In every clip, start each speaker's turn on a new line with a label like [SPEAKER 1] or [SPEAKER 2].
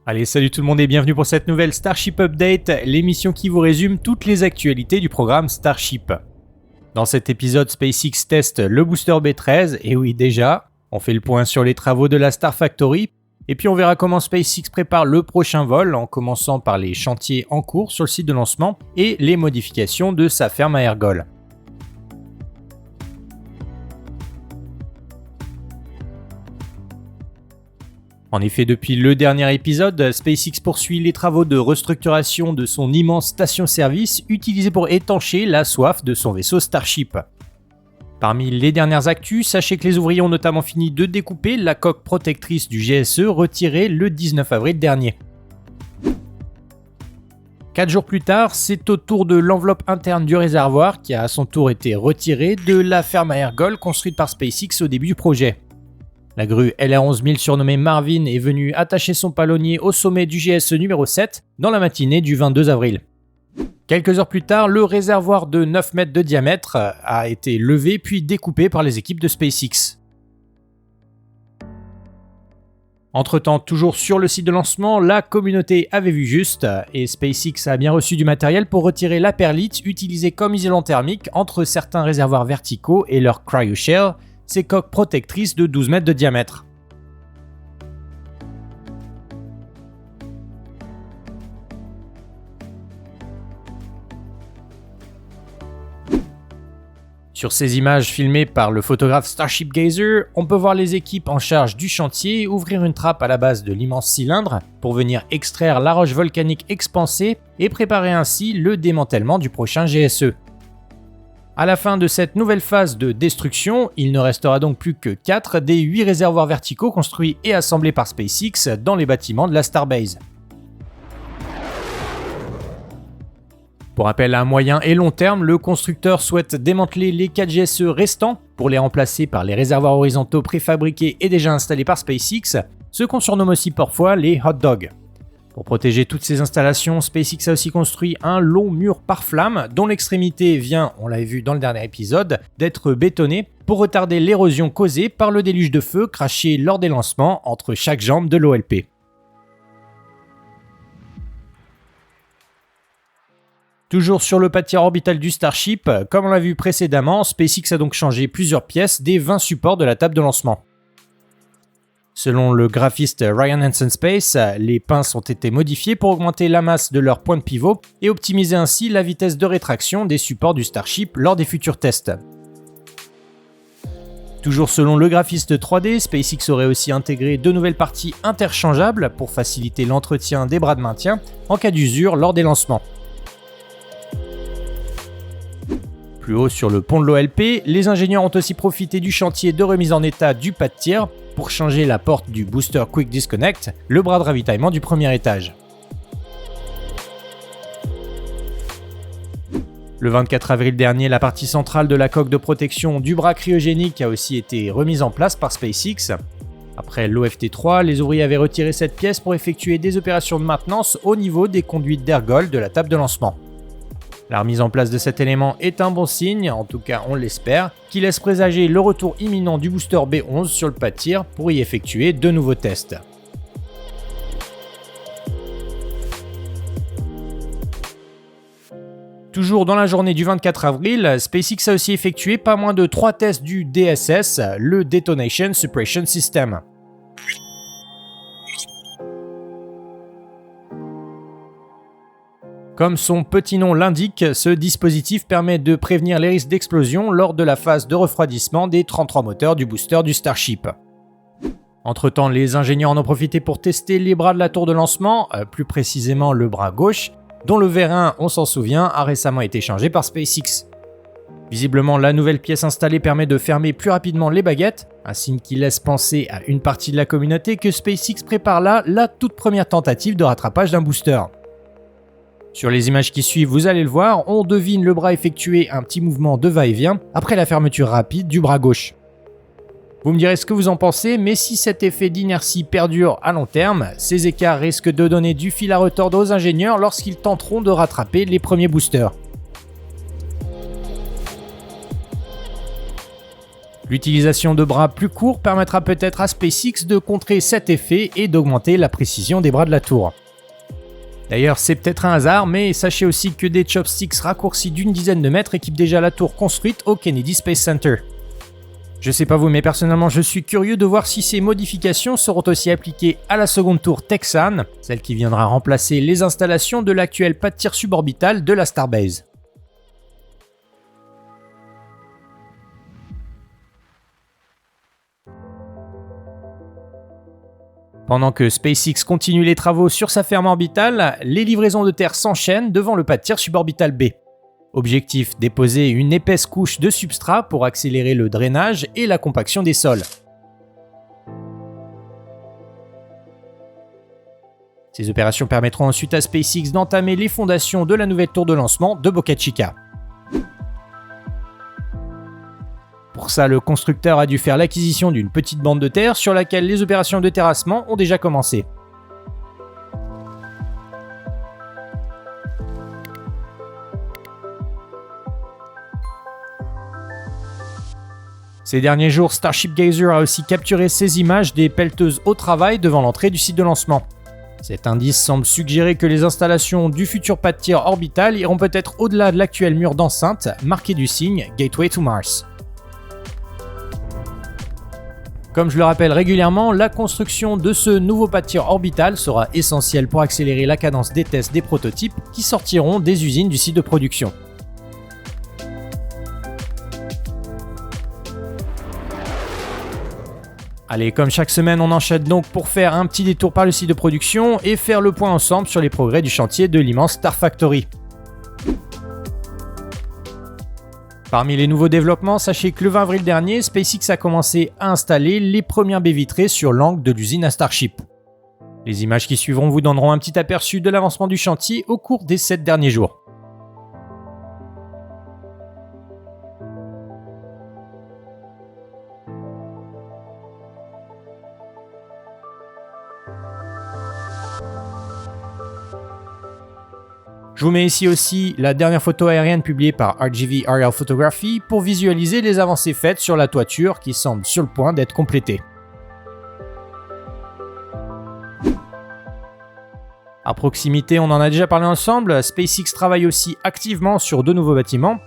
[SPEAKER 1] Allez, salut tout le monde et bienvenue pour cette nouvelle Starship Update, l'émission qui vous résume toutes les actualités du programme Starship. Dans cet épisode, SpaceX teste le booster B13, et oui déjà, on fait le point sur les travaux de la Star Factory, et puis on verra comment SpaceX prépare le prochain vol, en commençant par les chantiers en cours sur le site de lancement et les modifications de sa ferme à ergols. En effet, depuis le dernier épisode, SpaceX poursuit les travaux de restructuration de son immense station-service utilisée pour étancher la soif de son vaisseau Starship. Parmi les dernières actus, sachez que les ouvriers ont notamment fini de découper la coque protectrice du GSE retirée le 19 avril dernier. 4 jours plus tard, c'est au tour de l'enveloppe interne du réservoir qui a à son tour été retirée de la ferme à ergols construite par SpaceX au début du projet. La grue LR11000 surnommée Marvin est venue attacher son palonnier au sommet du GSE numéro 7 dans la matinée du 22 avril. Quelques heures plus tard, le réservoir de 9 mètres de diamètre a été levé puis découpé par les équipes de SpaceX. Entre-temps, toujours sur le site de lancement, la communauté avait vu juste et SpaceX a bien reçu du matériel pour retirer la perlite utilisée comme isolant thermique entre certains réservoirs verticaux et leur cryoshell, ces coques protectrices de 12 mètres de diamètre. Sur ces images filmées par le photographe Starship Gazer, on peut voir les équipes en charge du chantier ouvrir une trappe à la base de l'immense cylindre pour venir extraire la roche volcanique expansée et préparer ainsi le démantèlement du prochain GSE. À la fin de cette nouvelle phase de destruction, il ne restera donc plus que 4 des 8 réservoirs verticaux construits et assemblés par SpaceX dans les bâtiments de la Starbase. Pour rappel, à moyen et long terme, le constructeur souhaite démanteler les 4 GSE restants pour les remplacer par les réservoirs horizontaux préfabriqués et déjà installés par SpaceX, ce qu'on surnomme aussi parfois les hot dogs. Pour protéger toutes ces installations, SpaceX a aussi construit un long mur pare-flamme dont l'extrémité vient, on l'avait vu dans le dernier épisode, d'être bétonné pour retarder l'érosion causée par le déluge de feu craché lors des lancements entre chaque jambe de l'OLP. Toujours sur le pas de tir orbital du Starship, comme on l'a vu précédemment, SpaceX a donc changé plusieurs pièces des 20 supports de la table de lancement. Selon le graphiste Ryan Hansen Space, les pinces ont été modifiées pour augmenter la masse de leur point de pivot et optimiser ainsi la vitesse de rétraction des supports du Starship lors des futurs tests. Toujours selon le graphiste 3D, SpaceX aurait aussi intégré 2 nouvelles parties interchangeables pour faciliter l'entretien des bras de maintien en cas d'usure lors des lancements. Plus haut sur le pont de l'OLP, les ingénieurs ont aussi profité du chantier de remise en état du pas de tir pour changer la porte du Booster Quick Disconnect, le bras de ravitaillement du premier étage. Le 24 avril dernier, la partie centrale de la coque de protection du bras cryogénique a aussi été remise en place par SpaceX. Après l'OFT3, les ouvriers avaient retiré cette pièce pour effectuer des opérations de maintenance au niveau des conduites d'ergols de la table de lancement. La remise en place de cet élément est un bon signe, en tout cas on l'espère, qui laisse présager le retour imminent du booster B11 sur le pas de tir pour y effectuer de nouveaux tests. Toujours dans la journée du 24 avril, SpaceX a aussi effectué pas moins de 3 tests du DSS, le Detonation Suppression System. Comme son petit nom l'indique, ce dispositif permet de prévenir les risques d'explosion lors de la phase de refroidissement des 33 moteurs du booster du Starship. Entre-temps, les ingénieurs en ont profité pour tester les bras de la tour de lancement, plus précisément le bras gauche, dont le vérin, on s'en souvient, a récemment été changé par SpaceX. Visiblement, la nouvelle pièce installée permet de fermer plus rapidement les baguettes, un signe qui laisse penser à une partie de la communauté que SpaceX prépare là la toute première tentative de rattrapage d'un booster. Sur les images qui suivent, vous allez le voir, on devine le bras effectuer un petit mouvement de va-et-vient après la fermeture rapide du bras gauche. Vous me direz ce que vous en pensez, mais si cet effet d'inertie perdure à long terme, ces écarts risquent de donner du fil à retordre aux ingénieurs lorsqu'ils tenteront de rattraper les premiers boosters. L'utilisation de bras plus courts permettra peut-être à SpaceX de contrer cet effet et d'augmenter la précision des bras de la tour. D'ailleurs, c'est peut-être un hasard, mais sachez aussi que des chopsticks raccourcis d'une dizaine de mètres équipent déjà la tour construite au Kennedy Space Center. Je sais pas vous, mais personnellement je suis curieux de voir si ces modifications seront aussi appliquées à la seconde tour Texan, celle qui viendra remplacer les installations de l'actuel pas de tir suborbital de la Starbase. Pendant que SpaceX continue les travaux sur sa ferme orbitale, les livraisons de terre s'enchaînent devant le pas de tir suborbital B. Objectif, déposer une épaisse couche de substrat pour accélérer le drainage et la compaction des sols. Ces opérations permettront ensuite à SpaceX d'entamer les fondations de la nouvelle tour de lancement de Boca Chica. Pour ça, le constructeur a dû faire l'acquisition d'une petite bande de terre sur laquelle les opérations de terrassement ont déjà commencé. Ces derniers jours, Starship Gazer a aussi capturé ces images des pelleteuses au travail devant l'entrée du site de lancement. Cet indice semble suggérer que les installations du futur pas de tir orbital iront peut-être au-delà de l'actuel mur d'enceinte, marqué du signe Gateway to Mars. Comme je le rappelle régulièrement, la construction de ce nouveau pas de tir orbital sera essentielle pour accélérer la cadence des tests des prototypes qui sortiront des usines du site de production. Allez, comme chaque semaine, on enchaîne donc pour faire un petit détour par le site de production et faire le point ensemble sur les progrès du chantier de l'immense Star Factory. Parmi les nouveaux développements, sachez que le 20 avril dernier, SpaceX a commencé à installer les premières baies vitrées sur l'angle de l'usine à Starship. Les images qui suivront vous donneront un petit aperçu de l'avancement du chantier au cours des 7 derniers jours. Je vous mets ici aussi la dernière photo aérienne publiée par RGV Aerial Photography pour visualiser les avancées faites sur la toiture qui semble sur le point d'être complétée. À proximité, on en a déjà parlé ensemble, SpaceX travaille aussi activement sur de nouveaux bâtiments.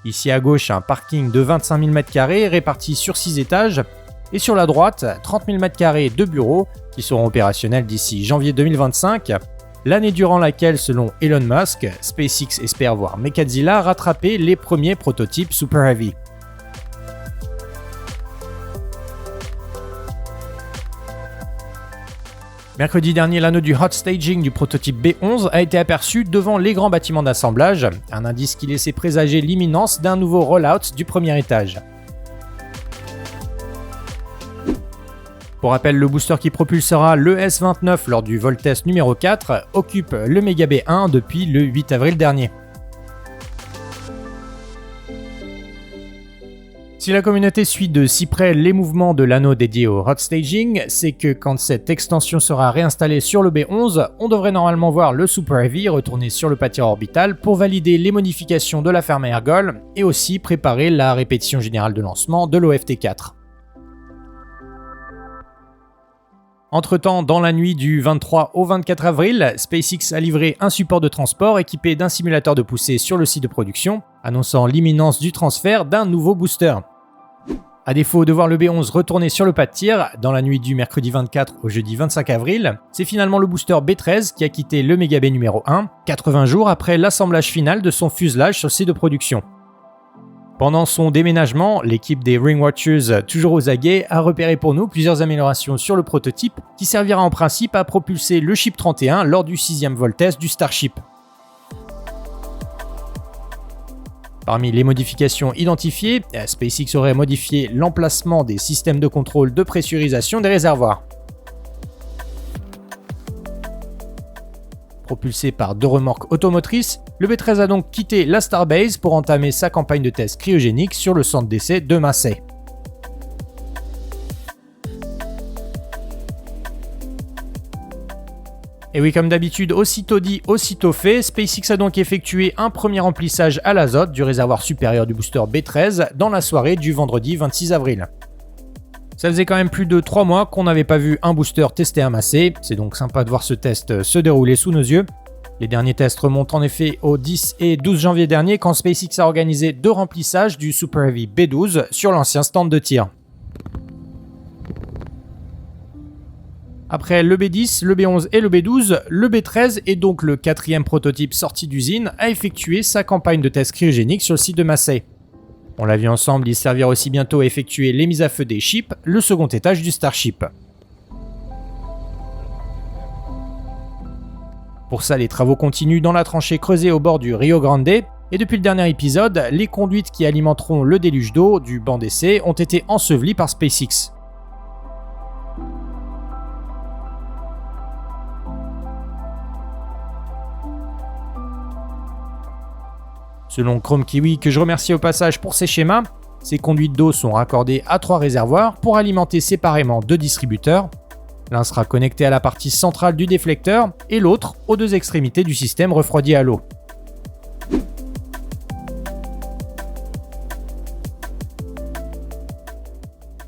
[SPEAKER 1] Ici à gauche, un parking de 25 000 m² réparti sur 6 étages. Et sur la droite, 30 000 m² de bureaux qui seront opérationnels d'ici janvier 2025. L'année durant laquelle, selon Elon Musk, SpaceX espère voir Mechadzilla rattraper les premiers prototypes Super Heavy. Mercredi dernier, l'anneau du hot staging du prototype B11 a été aperçu devant les grands bâtiments d'assemblage, un indice qui laissait présager l'imminence d'un nouveau rollout du premier étage. Pour rappel, le booster qui propulsera le S-29 lors du vol test numéro 4 occupe le Mega B1 depuis le 8 avril dernier. Si la communauté suit de si près les mouvements de l'anneau dédié au hot staging, c'est que quand cette extension sera réinstallée sur le B11, on devrait normalement voir le Super Heavy retourner sur le pas de tir orbital pour valider les modifications de la ferme à ergol et aussi préparer la répétition générale de lancement de l'OFT4. Entre-temps, dans la nuit du 23 au 24 avril, SpaceX a livré un support de transport équipé d'un simulateur de poussée sur le site de production, annonçant l'imminence du transfert d'un nouveau booster. À défaut de voir le B11 retourner sur le pas de tir, dans la nuit du mercredi 24 au jeudi 25 avril, c'est finalement le booster B13 qui a quitté le Mega B numéro 1, 80 jours après l'assemblage final de son fuselage sur le site de production. Pendant son déménagement, l'équipe des Ring Watchers, toujours aux aguets, a repéré pour nous plusieurs améliorations sur le prototype qui servira en principe à propulser le Ship 31 lors du 6e vol test du Starship. Parmi les modifications identifiées, SpaceX aurait modifié l'emplacement des systèmes de contrôle de pressurisation des réservoirs. Propulsé par 2 remorques automotrices, le B13 a donc quitté la Starbase pour entamer sa campagne de test cryogénique sur le centre d'essai de Massey. Et oui, comme d'habitude, aussitôt dit, aussitôt fait, SpaceX a donc effectué un premier remplissage à l'azote du réservoir supérieur du booster B13 dans la soirée du vendredi 26 avril. Ça faisait quand même plus de 3 mois qu'on n'avait pas vu un booster testé amassé, c'est donc sympa de voir ce test se dérouler sous nos yeux. Les derniers tests remontent en effet au 10 et 12 janvier dernier quand SpaceX a organisé 2 remplissages du Super Heavy B12 sur l'ancien stand de tir. Après le B10, le B11 et le B12, le B13 est donc le 4e prototype sorti d'usine à effectuer sa campagne de tests cryogéniques sur le site de Massey. On l'a vu ensemble, il servira aussi bientôt à effectuer les mises à feu des ships, le second étage du Starship. Pour ça, les travaux continuent dans la tranchée creusée au bord du Rio Grande, et depuis le dernier épisode, les conduites qui alimenteront le déluge d'eau du banc d'essai ont été ensevelies par SpaceX. Selon Chrome Kiwi, que je remercie au passage pour ses schémas, ces conduites d'eau sont raccordées à 3 réservoirs pour alimenter séparément 2 distributeurs. L'un sera connecté à la partie centrale du déflecteur et l'autre aux 2 extrémités du système refroidi à l'eau.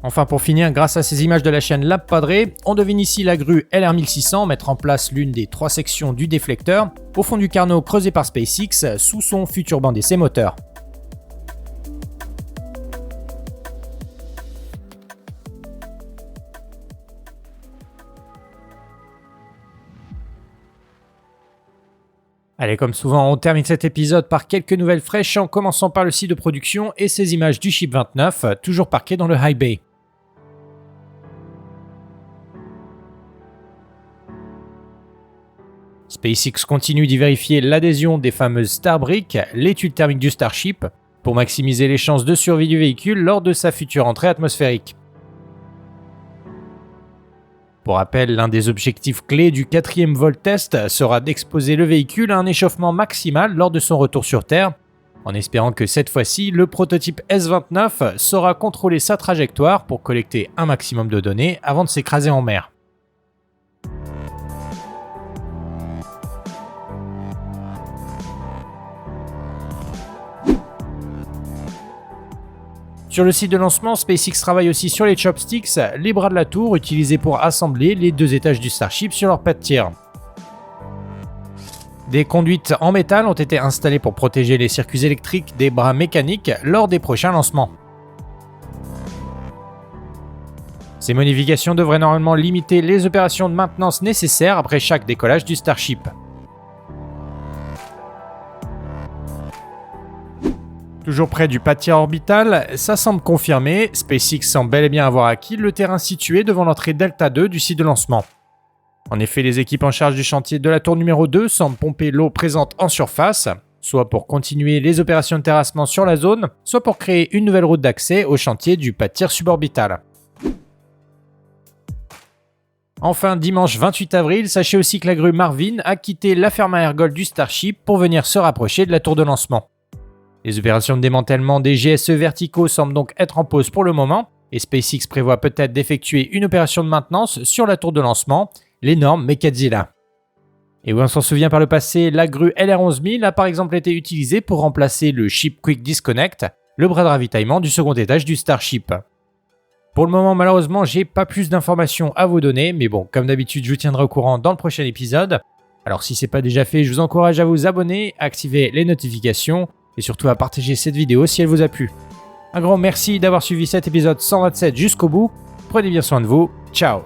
[SPEAKER 1] Enfin, pour finir, grâce à ces images de la chaîne Lab Padre, on devine ici la grue LR1600 mettre en place l'une des 3 sections du déflecteur au fond du carnot creusé par SpaceX sous son futur banc d'essai moteur. Allez, comme souvent, on termine cet épisode par quelques nouvelles fraîches en commençant par le site de production et ces images du Ship 29, toujours parqué dans le High Bay. SpaceX continue d'y vérifier l'adhésion des fameuses Starbrick, les tuiles thermiques du Starship, pour maximiser les chances de survie du véhicule lors de sa future entrée atmosphérique. Pour rappel, l'un des objectifs clés du 4e vol test sera d'exposer le véhicule à un échauffement maximal lors de son retour sur Terre, en espérant que cette fois-ci, le prototype S-29 saura contrôler sa trajectoire pour collecter un maximum de données avant de s'écraser en mer. Sur le site de lancement, SpaceX travaille aussi sur les chopsticks, les bras de la tour utilisés pour assembler les 2 étages du Starship sur leur pas de tir. Des conduites en métal ont été installées pour protéger les circuits électriques des bras mécaniques lors des prochains lancements. Ces modifications devraient normalement limiter les opérations de maintenance nécessaires après chaque décollage du Starship. Toujours près du pas de tir orbital, ça semble confirmé, SpaceX semble bel et bien avoir acquis le terrain situé devant l'entrée Delta 2 du site de lancement. En effet, les équipes en charge du chantier de la tour numéro 2 semblent pomper l'eau présente en surface, soit pour continuer les opérations de terrassement sur la zone, soit pour créer une nouvelle route d'accès au chantier du pas de tir suborbital. Enfin, dimanche 28 avril, sachez aussi que la grue Marvin a quitté la ferme à ergol du Starship pour venir se rapprocher de la tour de lancement. Les opérations de démantèlement des GSE verticaux semblent donc être en pause pour le moment, et SpaceX prévoit peut-être d'effectuer une opération de maintenance sur la tour de lancement, l'énorme Mechadzilla. Et oui, on s'en souvient par le passé, la grue LR11000 a par exemple été utilisée pour remplacer le Ship Quick Disconnect, le bras de ravitaillement du second étage du Starship. Pour le moment, malheureusement, j'ai pas plus d'informations à vous donner, mais bon, comme d'habitude, je vous tiendrai au courant dans le prochain épisode. Alors si c'est pas déjà fait, je vous encourage à vous abonner, à activer les notifications, et surtout à partager cette vidéo si elle vous a plu. Un grand merci d'avoir suivi cet épisode 127 jusqu'au bout. Prenez bien soin de vous. Ciao.